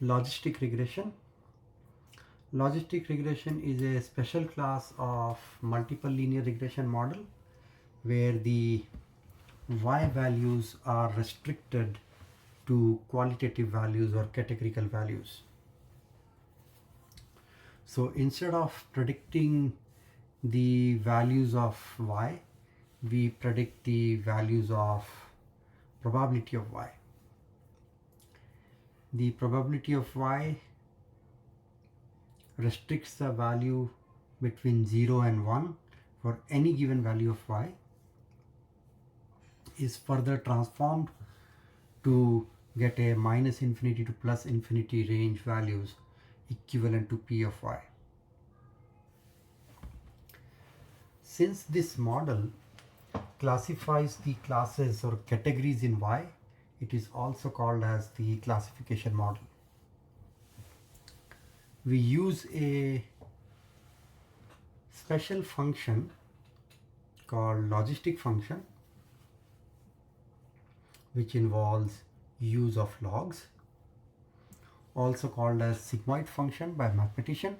Logistic regression. Logistic regression is a special class of multiple linear regression model where the y values are restricted to qualitative values or categorical values. So instead of predicting the values of y, we predict the values of probability of y. The probability of y restricts the value between 0 and 1 for any given value of y, is further transformed to get a minus infinity to plus infinity range values equivalent to p of y. Since this model classifies the classes or categories in y, it is also called as the classification model. We use a special function called logistic function, which involves use of logs, also called as sigmoid function by mathematician.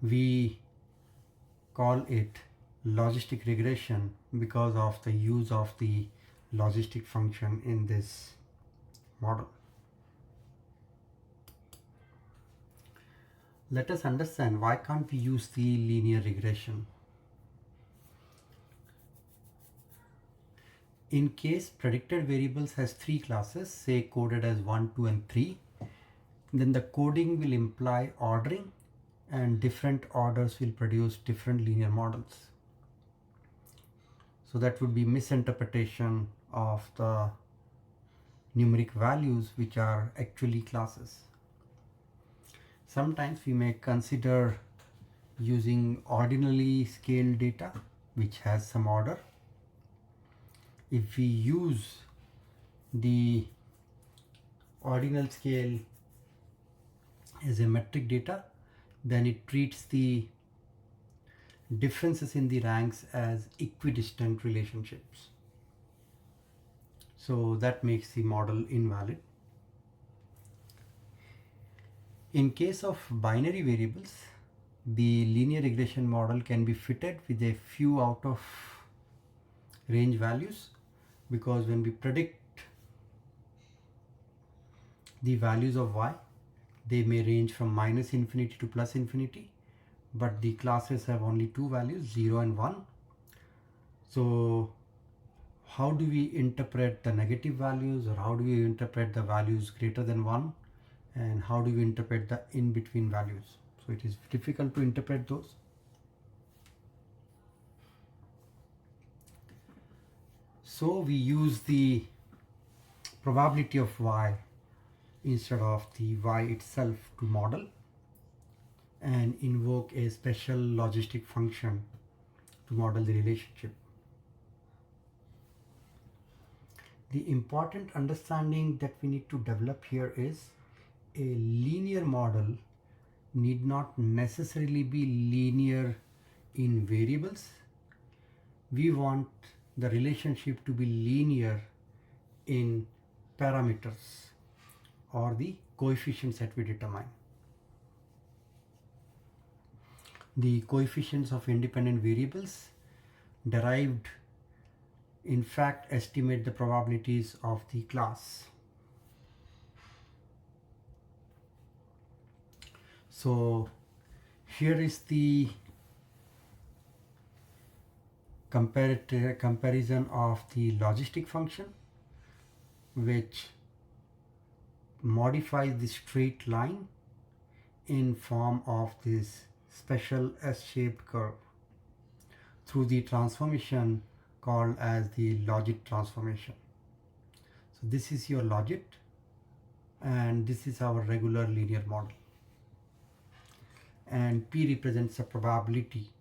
We call it logistic regression because of the use of the logistic function in this model. Let us understand why can't we use the linear regression. In case predicted variables has three classes, say coded as 1, 2 and 3, then the coding will imply ordering and different orders will produce different linear models. So that would be misinterpretation of the numeric values which are actually classes. Sometimes we may consider using ordinally scaled data which has some order. If we use the ordinal scale as a metric data, then it treats the differences in the ranks as equidistant relationships. So that makes the model invalid. In case of binary variables, the linear regression model can be fitted with a few out of range values, because when we predict the values of y, they may range from minus infinity to plus infinity, but the classes have only two values, 0 and 1. So how do we interpret the negative values, or how do we interpret the values greater than 1, and how do we interpret the in-between values? So it is difficult to interpret those. So we use the probability of y instead of the y itself to model, and invoke a special logistic function to model the relationship. The important understanding that we need to develop here is a linear model need not necessarily be linear in variables. We want the relationship to be linear in parameters or the coefficients that we determine. The coefficients of independent variables derived in fact estimate the probabilities of the class. So here is the comparison of the logistic function, which modifies the straight line in form of this special S-shaped curve through the transformation called as the logit transformation. So this is your logit, and this is our regular linear model, and P represents a probability.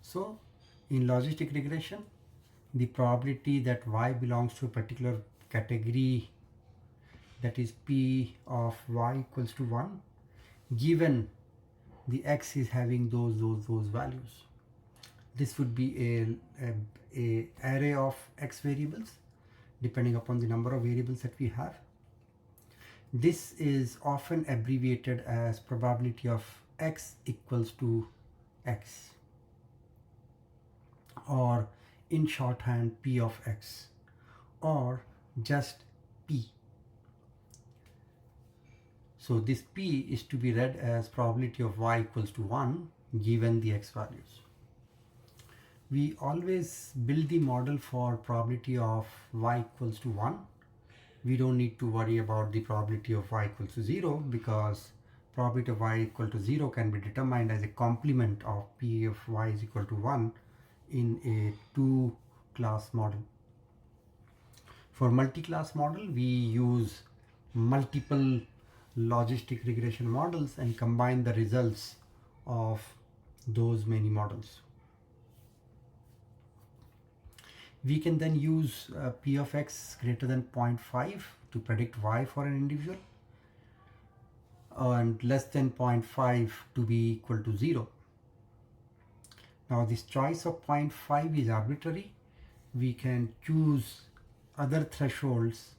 So in logistic regression, the probability that y belongs to a particular category, that is P of y equals to 1, given the x is having those values. This would be a array of x variables depending upon the number of variables that we have. This is often abbreviated as probability of x equals to x, or in shorthand p of x, or just p. So this p is to be read as probability of y equals to 1 given the x values. We always build the model for probability of y equals to 1. We don't need to worry about the probability of y equals to 0, because probability of y equal to 0 can be determined as a complement of p of y is equal to 1 in a two-class model. For multi-class model, we use multiple logistic regression models and combine the results of those many models. We can then use p of x greater than 0.5 to predict y for an individual, and less than 0.5 to be equal to 0. Now this choice of 0.5 is arbitrary. We can choose other thresholds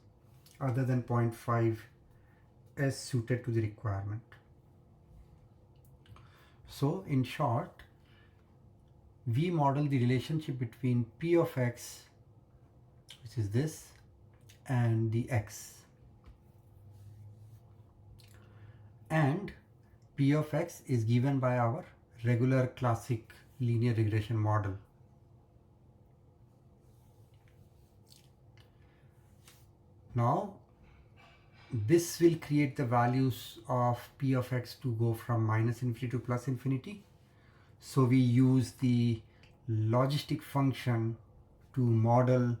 other than 0.5 as suited to the requirement. So in short, we model the relationship between p of x, which is this, and the x. And p of x is given by our regular classic linear regression model. Now this will create the values of p of x to go from minus infinity to plus infinity. So we use the logistic function to model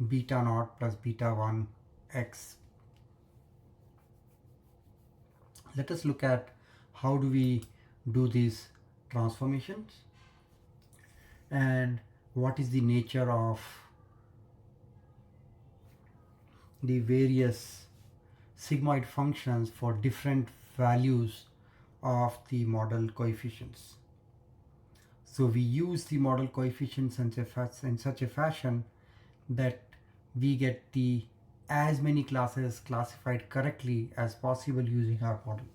beta naught plus beta 1 x. Let us look at how do we do these transformations and what is the nature of the various sigmoid functions for different values of the model coefficients. So we use the model coefficients in such a fashion that we get the as many classes classified correctly as possible using our model.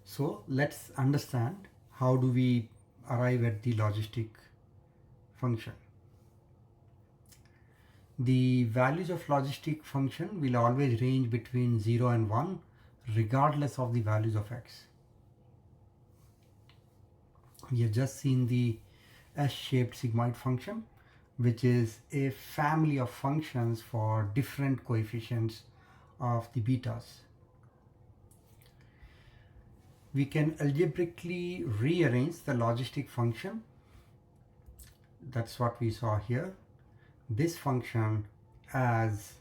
So let's understand how do we arrive at the logistic function. The values of logistic function will always range between 0 and 1 regardless of the values of x. We have just seen the S-shaped sigmoid function, which is a family of functions for different coefficients of the betas. We can algebraically rearrange the logistic function. That's what we saw here. This function as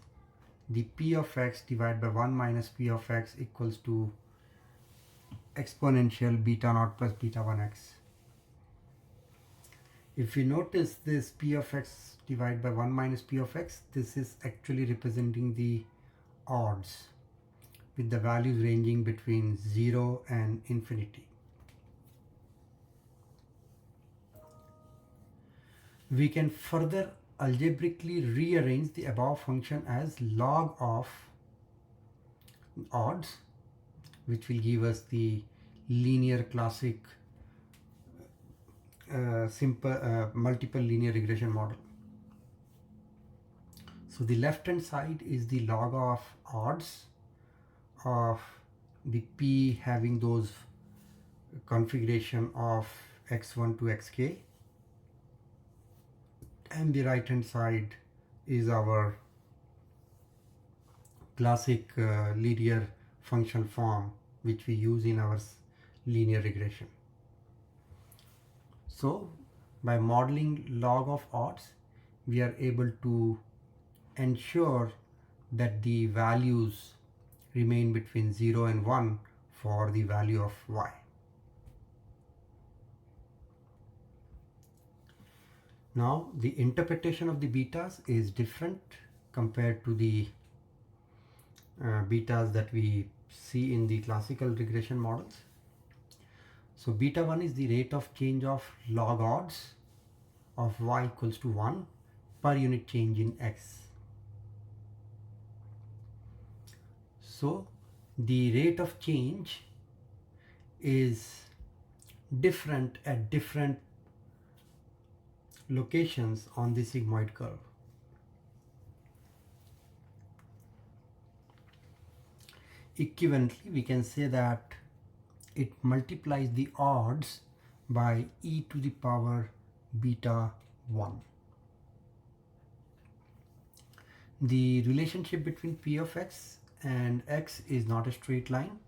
the p of x divided by 1 minus p of x equals to exponential beta naught plus beta 1x. If we notice this p of x divided by 1 minus p of x, this is actually representing the odds with the values ranging between 0 and infinity. We can further algebraically rearrange the above function as log of odds, which will give us the linear classic multiple linear regression model. So the left hand side is the log of odds of the p having those configuration of x1 to xk, and the right hand side is our classic linear functional form which we use in our linear regression. So by modeling log of odds, we are able to ensure that the values remain between 0 and 1 for the value of y. Now the interpretation of the betas is different compared to the betas that we see in the classical regression models. So beta 1 is the rate of change of log odds of y equals to 1 per unit change in x. So the rate of change is different at different locations on the sigmoid curve. Equivalently, we can say that it multiplies the odds by e to the power beta 1. The relationship between p of x and x is not a straight line,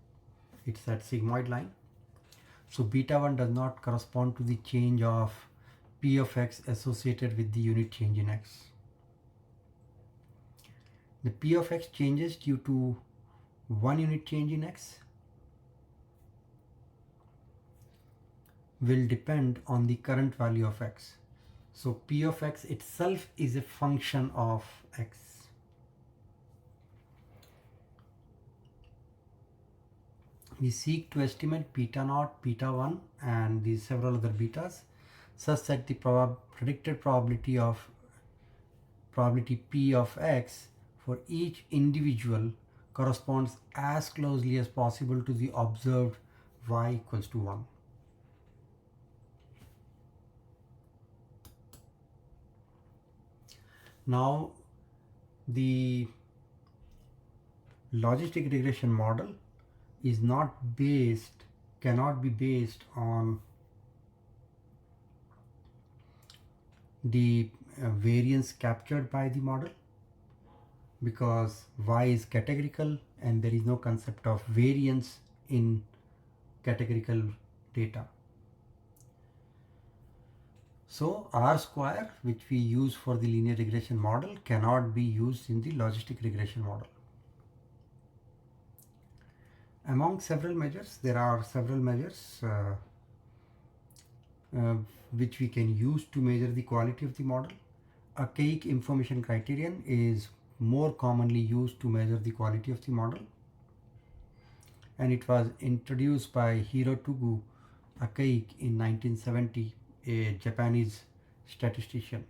it's that sigmoid line. So beta 1 does not correspond to the change of p of x associated with the unit change in x. The p of x changes due to 1 unit change in x will depend on the current value of x. So p of x itself is a function of x. We seek to estimate beta naught, beta 1 and the several other betas such that the predicted probability p of x for each individual corresponds as closely as possible to the observed y equals to 1. Now the logistic regression model is cannot be based on the variance captured by the model, because y is categorical and there is no concept of variance in categorical data. So R square, which we use for the linear regression model, cannot be used in the logistic regression model. Among several measures, there are several measures which we can use to measure the quality of the model. Archaic information criterion is more commonly used to measure the quality of the model, and it was introduced by Hirotugu Archaic in 1970, a Japanese statistician.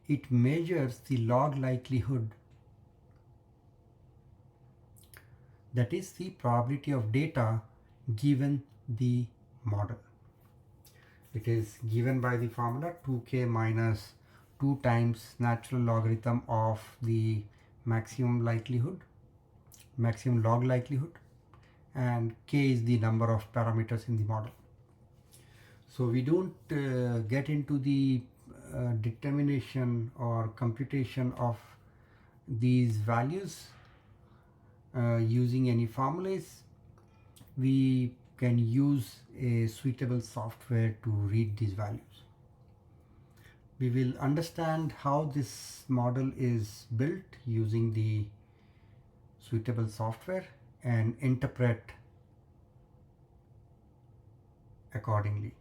It measures the log likelihood, that is the probability of data given the model. It is given by the formula 2k minus 2 times natural logarithm of the maximum log likelihood, and k is the number of parameters in the model. So we don't get into the determination or computation of these values using any formulas. We can use a suitable software to read these values. We will understand how this model is built using the suitable software and interpret accordingly.